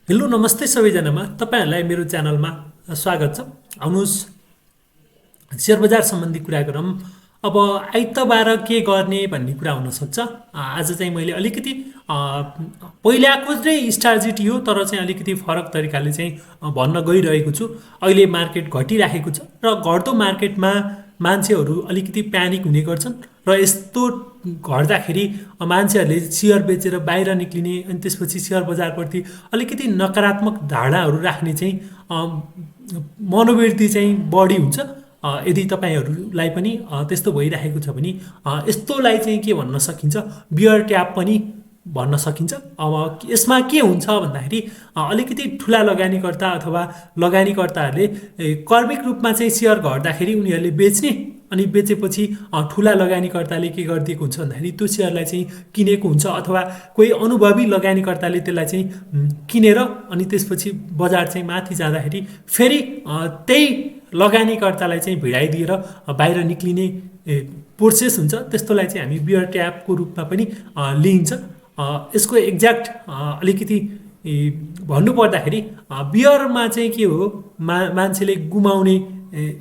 Hello नमस्ते सबैजनामा तपाईहरुलाई मेरो च्यानलमा स्वागत छ। आउनुस् शेयर बजार सम्बन्धी कुरा गरौँ। अब आइतबार के गर्ने भन्ने कुरा हुन सक्छ। आज चाहिँ मैले अलिकति पहिलाको चाहिँ स्ट्र्याटेजी हो, तर चाहिँ अलिकति फरक तरिकाले चाहिँ भन्न गइरहेको छु। अहिले मार्केट घटिरहेको छ र घट्दो मार्केटमा मान्छेहरू अलिकति प्यानिक हुने गर्छन् र यस्तो घट्दाखेरि मान्छेहरूले शेयर बेचेर बाहिर निक्लिने अनि त्यसपछि शेयर बजारप्रति अलिकति नकारात्मक धारणाहरू राख्ने चाहिँ मनोवृत्ति चाहिँ बढी हुन्छ। यदि तपाईहरुलाई पनि त्यस्तो भइरहेको छ भने यस्तोलाई चाहिँ के भन्न सकिन्छ, बियर ट्याप पनि भन्न सकिन्छ। अब यसमा के हुन्छ भन्दाखेरि अलिकति ठुला लगानीकर्ता अथवा लगानीकर्ताहरूले कर्मिक रूपमा चाहिँ शेयर घट्दाखेरि उनीहरूले बेच्ने, अनि बेचेपछि ठुला लगानीकर्ताले के गरिदिएको हुन्छ भन्दाखेरि त्यो शेयरलाई चाहिँ किनेको हुन्छ, अथवा कोही अनुभवी लगानीकर्ताले त्यसलाई चाहिँ किनेर अनि त्यसपछि बजार चाहिँ माथि जाँदाखेरि फेरि त्यही लगानीकर्तालाई चाहिँ भिडाइदिएर बाहिर निक्लिने प्रोसेस हुन्छ। त्यस्तोलाई चाहिँ हामी बियर ट्यापको रूपमा पनि लिइन्छ। यसको एक्ज्याक्ट अलिकति भन्नुपर्दाखेरि बियरमा चाहिँ के हो, मान्छेले गुमाउने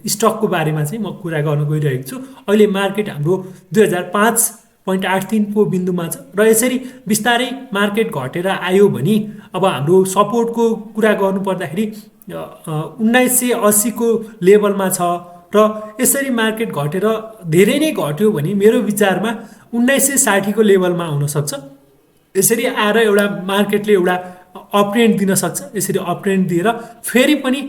स्टकको बारेमा चाहिँ म कुरा गर्न गइरहेको छु। अहिले मार्केट हाम्रो 2005.83 को बिन्दुमा छ र यसरी बिस्तारै मार्केट घटेर आयो भने अब हाम्रो सपोर्टको कुरा गर्नुपर्दाखेरि 1980 को लेभलमा छ र यसरी मार्केट घटेर धेरै नै घट्यो भने मेरो विचारमा 1960 को लेभलमा आउन सक्छ। यसरी आएर एउटा मार्केटले एउटा अपट्रेन्ड दिन सक्छ। यसरी अपट्रेन्ड दिएर फेरि पनि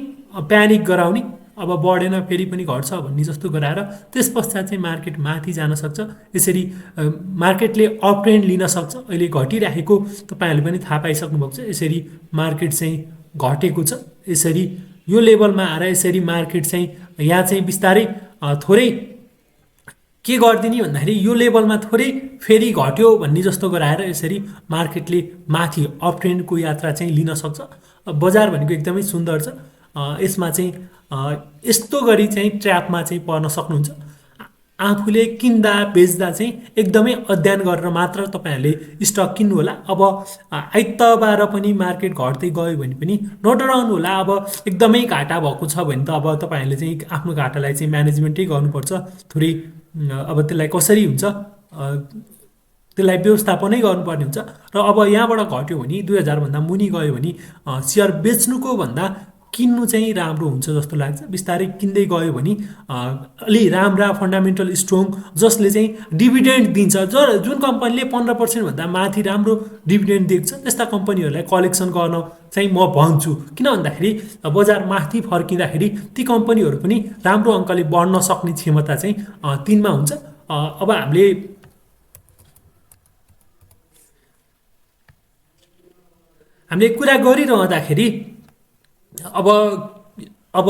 प्यानिक गराउने, अब बढेन फेरि पनि घट्छ भन्ने जस्तो गराएर त्यस पश्चात चाहिँ मार्केट माथि जान सक्छ। यसरी मार्केटले अपट्रेन्ड लिन सक्छ। अहिले घटिरहेको तपाईहरुले पनि थाहा पाइसक्नु भएको छ। यसरी मार्केट चाहिँ घटेको छ। यसरी यो लेभलमा आएर यसरी मार्केट चाहिँ यहाँ चाहिँ बिस्तारै थोरै के गर्दिने भन्दाखेरि यो लेभलमा थोरै फेरि घट्यो भन्ने जस्तो गराएर यसरी मार्केटले माथि अपट्रेन्डको यात्रा चाहिँ लिन सक्छ। बजार भनेको एकदमै सुन्दर छ। यसमा चाहिँ यस्तो गरी चाहिँ ट्र्यापमा चाहिँ पर्न सक्नुहुन्छ। आफूले किन्दा बेच्दा चाहिँ एकदमै अध्ययन गरेर मात्र तपाईहरुले स्टक किन्नु होला। अब आइतबार पनि मार्केट घट्दै गयो भने पनि नडराउनु होला। अब एकदमै घाटा भएको छ भने त अब तपाईहरुले चाहिँ आफ्नो घाटालाई चाहिँ म्यानेजमेन्टै गर्नुपर्छ। थोरै अब त्यसलाई कसरी हुन्छ त्यसलाई व्यवस्थापनै गर्नुपर्ने हुन्छ। र अब यहाँबाट घट्यो भने 2000 भन्दा मुनि गयो भने शेयर बेच्नुको भन्दा किन्नु चाहिँ राम्रो हुन्छ जस्तो लाग्छ। बिस्तारै किन्दै गयो भने अलि राम्रा फन्डामेन्टल स्ट्रङ जसले चाहिँ डिभिडेन्ड दिन्छ, जुन कम्पनीले 15% भन्दा माथि राम्रो डिभिडेन्ड दिएको छ त्यस्ता कम्पनीहरूलाई कलेक्सन गर्न चाहिँ म भन्छु। किन भन्दाखेरि बजार माथि फर्किँदाखेरि ती कम्पनीहरू पनि राम्रो अङ्कले बढ्न सक्ने क्षमता चाहिँ तिनमा हुन्छ। अब हामीले कुरा गरिरहँदाखेरि अब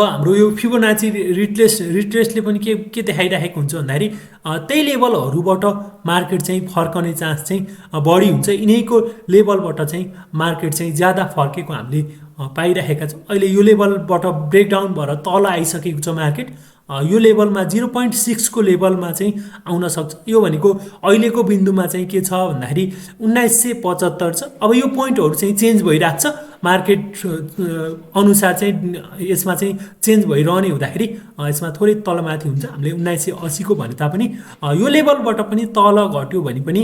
हाम्रो यो फिबोनाची रिट्रेसले पनि के देखाइरहेको हुन्छ भन्दाखेरि त्यही लेभलहरूबाट मार्केट चाहिँ फर्कने चान्स चाहिँ बढी हुन्छ। यिनैको लेभलबाट चाहिँ मार्केट चाहिँ ज्यादा फर्केको हामीले पाइरहेका छौँ। अहिले यो लेभलबाट ब्रेकडाउन भएर तल आइसकेको छ मार्केट। यो लेभलमा 0.6 को लेभलमा चाहिँ आउन सक्छ। यो भनेको अहिलेको बिन्दुमा चाहिँ के छ भन्दाखेरि 1975 छ। अब यो पोइन्टहरू चाहिँ चेन्ज भइरहेको छ मार्केट अनुसार चाहिँ यसमा चाहिँ चेन्ज भइरहने हुँदाखेरि यसमा थोरै तलमाथि हुन्छ। हामीले 1980 को भने तापनि यो लेभलबाट पनि तल घट्यो भने पनि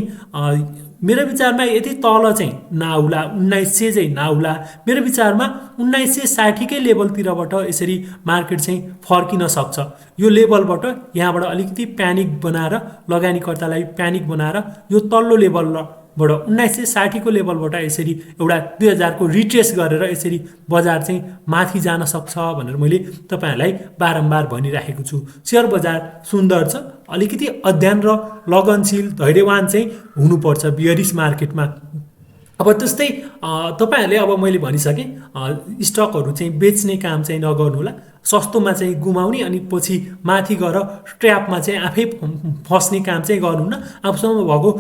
मेरो विचारमा यति तल चाहिँ नआउला, 1900 चाहिँ नआउला। मेरो विचारमा 1960 कै लेभलतिरबाट यसरी मार्केट चाहिँ फर्किन सक्छ। यो लेभलबाट यहाँबाट अलिकति प्यानिक बनाएर लगानीकर्तालाई प्यानिक बनाएर यो तल्लो लेभलबाट 1960 को लेभलबाट यसरी एउटा 2000 को रिट्रेस गरेर यसरी बजार चाहिँ माथि जान सक्छ भनेर मैले तपाईहरुलाई बारम्बार भनिराखेको छु। शेयर बजार सुन्दर छ। अलिकति अध्ययन र लगनशील धैर्यवान चाहिँ हुनुपर्छ बियरिश मार्केटमा। अब त्यस्तै तपाईहरुले अब मैले भनिसकेँ स्टकहरू चाहिँ बेच्ने काम चाहिँ नगर्नु होला। सस्तोमा चाहिँ गुमाउने अनि पछि माथि गएर ट्र्यापमा चाहिँ आफै फस्ने काम चाहिँ गर्नुहुन्न। आफूसँग भएको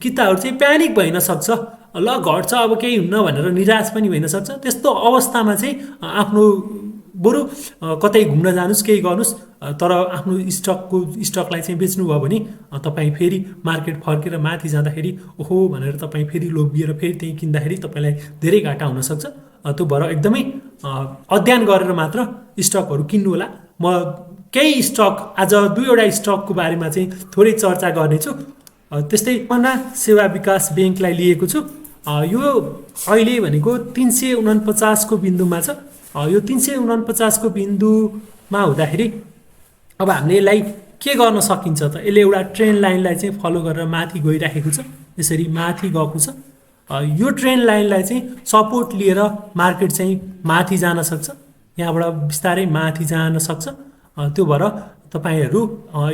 किताहरू चाहिँ प्यानिक भइन सक्छ, ल घट्छ अब केही हुन्न भनेर निराश पनि भइन सक्छ। त्यस्तो अवस्थामा चाहिँ आफ्नो बरु कतै घुम्न जानुस्, केही गर्नुस्, तर आफ्नो स्टकलाई चाहिँ बेच्नुभयो भने तपाईँ फेरि मार्केट फर्केर माथि जाँदाखेरि ओहो भनेर तपाईँ फेरि लोभिएर फेरि त्यही किन्दाखेरि तपाईँलाई धेरै घाटा हुन सक्छ। त्यो भएर एकदमै अध्ययन गरेर मात्र स्टकहरू किन्नु होला। म केही स्टक आज 2वटा स्टकको बारेमा चाहिँ थोरै चर्चा गर्नेछु। त्यस्तै पन्ना सेवा विकास ब्याङ्कलाई लिएको छु। यो अहिले भनेको 349 को बिन्दुमा छ। यो 349 को बिन्दुमा हुँदाखेरि अब हामीले यसलाई के गर्न सकिन्छ त? यसले एउटा ट्रेन्ड लाइनलाई चाहिँ फलो गरेर माथि गइराखेको छ, यसरी माथि गएको छ। यो ट्रेन्ड लाइनलाई चाहिँ सपोर्ट लिएर मार्केट चाहिँ माथि जान सक्छ, यहाँबाट बिस्तारै माथि जान सक्छ। त्यो भएर तपाईहरू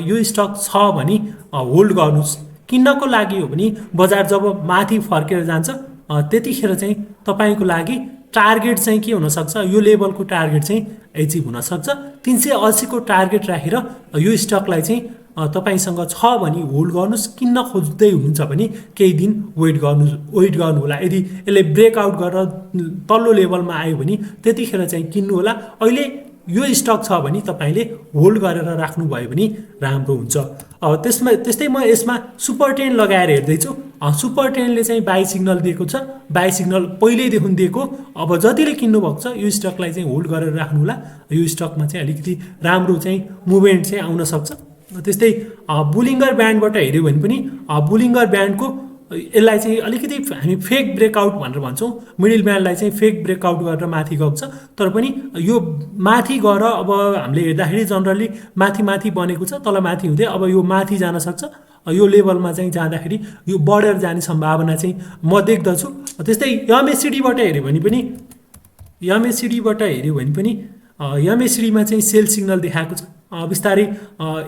यो स्टक छ भने होल्ड गर्नुस्। किन्नको लागि हो भने बजार जब माथि फर्केर जान्छ त्यतिखेर चाहिँ तपाईको लागि टार्गेट चाहिँ के हुन सक्छ? यो लेभलको टार्गेट चाहिँ एचिभ हुन सक्छ। 380 को टार्गेट राखेर यो स्टकलाई चाहिँ तपाईसँग छ भने होल्ड गर्नुस्। किन्न खोज्दै हुनुहुन्छ भने केही दिन वेट गर्नु होला। यदि यसले ब्रेकआउट गरेर तल्लो लेभलमा आयो भने त्यतिखेर चाहिँ किन्नु होला। अहिले यो स्टक छ भने तपाईले होल्ड गरेर राख्नु भयो भने राम्रो हुन्छ। त्यस्तै म यसमा सुपर टेन लगाएर हेर्दैछु। सुपर टेनले चाहिँ बाई सिग्नल दिएको छ, बाई सिग्नल पहिल्यैदेखि दिएको। अब जतिले किन्नु भएको छ यो स्टकलाई चाहिँ होल्ड गरेर राख्नु होला। यो स्टकमा चाहिँ अलिकति राम्रो चाहिँ मुभमेन्ट चाहिँ आउन सक्छ। त्यस्तै बुलिङ्गर ब्यान्डबाट हेऱ्यो भने पनि बुलिङ्गर ब्यान्डको यसलाई चाहिँ अलिकति हामी फेक ब्रेकआउट भनेर भन्छौँ। मिडल ब्यान्डलाई चाहिँ फेक ब्रेकआउट गरेर माथि गएको छ, तर पनि यो माथि गएर अब हामीले हेर्दाखेरि जनरली माथि बनेको छ, तल माथि हुँदै अब यो माथि जान सक्छ। यो लेभलमा चाहिँ जाँदाखेरि यो बढेर जाने सम्भावना चाहिँ म देख्दछु। त्यस्तै एमएसिडीबाट हेऱ्यो भने पनि एमएसिडीमा चाहिँ सेल सिग्नल देखाएको छ। बिस्तारै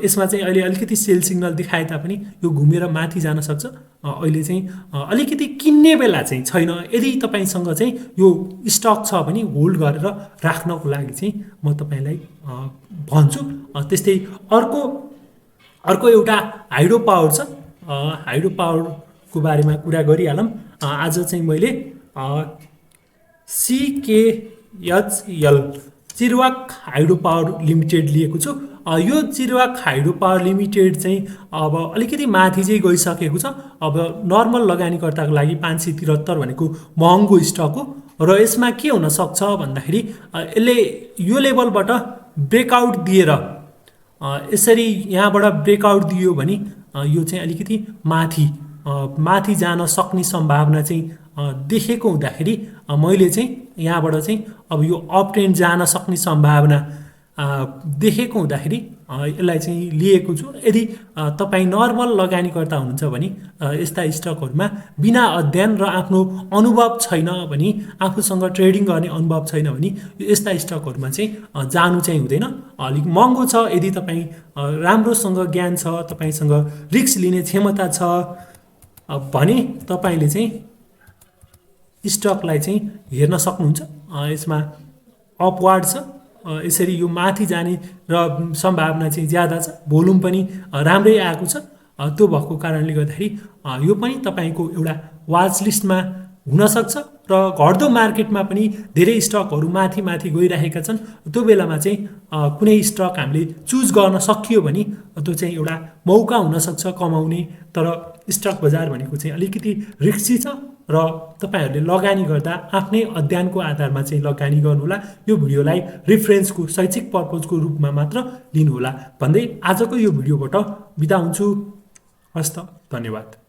यसमा चाहिँ अहिले अलिकति सेल सिग्नल देखाए तापनि यो घुमेर माथि जान सक्छ। अहिले चाहिँ अलिकति किन्ने बेला चाहिँ छैन। यदि तपाईसँग चाहिँ यो स्टक छ भने होल्ड गरेर राख्नको लागि चाहिँ म तपाईलाई भन्छु। त्यस्तै अर्को एउटा हाइड्रो पावर छ। हाइड्रो पावरको बारेमा कुरा गरिहालौँ। आज चाहिँ मैले CKHL चिरवाक हाइड्रो पावर लिमिटेड लिएको छु। यो चिरवाक हाइड्रो पावर लिमिटेड चाहिँ अब अलिकति माथि चाहिँ गइसकेको छ। अब नर्मल लगानीकर्ताको लागि 573 भनेको महँगो स्टक हो र यसमा के हुन सक्छ भन्दाखेरि यसले यो लेभलबाट ब्रेकआउट दिएर यसरी यहाँबाट ब्रेकआउट दियो भने यो चाहिँ अलिकति माथि जान सक्ने सम्भावना चाहिँ देखेको हुँदाखेरि मैले चाहिँ यहाँबाट चाहिँ अब यो अप ट्रेन्ड जान सक्ने सम्भावना देखेको हुँदाखेरि यसलाई चाहिँ लिएको छु। यदि तपाईँ नर्मल लगानीकर्ता हुनुहुन्छ भने यस्ता स्टकहरूमा बिना अध्ययन र आफ्नो अनुभव छैन भने, आफूसँग ट्रेडिङ गर्ने अनुभव छैन भने यस्ता स्टकहरूमा चाहिँ जानु चाहिँ हुँदैन। अलिक महँगो छ। यदि तपाईँ राम्रोसँग ज्ञान छ, तपाईसँग रिस्क लिने क्षमता छ भने तपाईँले चाहिँ स्टकलाई चाहिँ हेर्न सक्नुहुन्छ। यसमा अपवार्ड छ, यसरी यो माथि जाने र सम्भावना चाहिँ ज्यादा छ। भोल्युम पनि राम्रै आएको छ। त्यो भएको कारणले गर्दाखेरि यो पनि तपाईको एउटा वाच लिस्टमा हुनसक्छ। र घट्दो मार्केटमा पनि धेरै स्टकहरू माथि गइरहेका छन्। त्यो बेलामा चाहिँ कुनै स्टक हामीले चुज गर्न सकियो भने त्यो चाहिँ एउटा मौका हुनसक्छ कमाउने। तर स्टक बजार भनेको चाहिँ अलिकति रिस्की छ र तपाईहरूले लगानी गर्दा आफ्नै अध्ययनको आधारमा चाहिँ लगानी गर्नुहोला। यो भिडियोलाई रिफरेन्सको शैक्षिक पर्पजको रूपमा मात्र लिनुहोला भन्दै आजको यो भिडियोबाट बिदा हुन्छु। हस्त, धन्यवाद।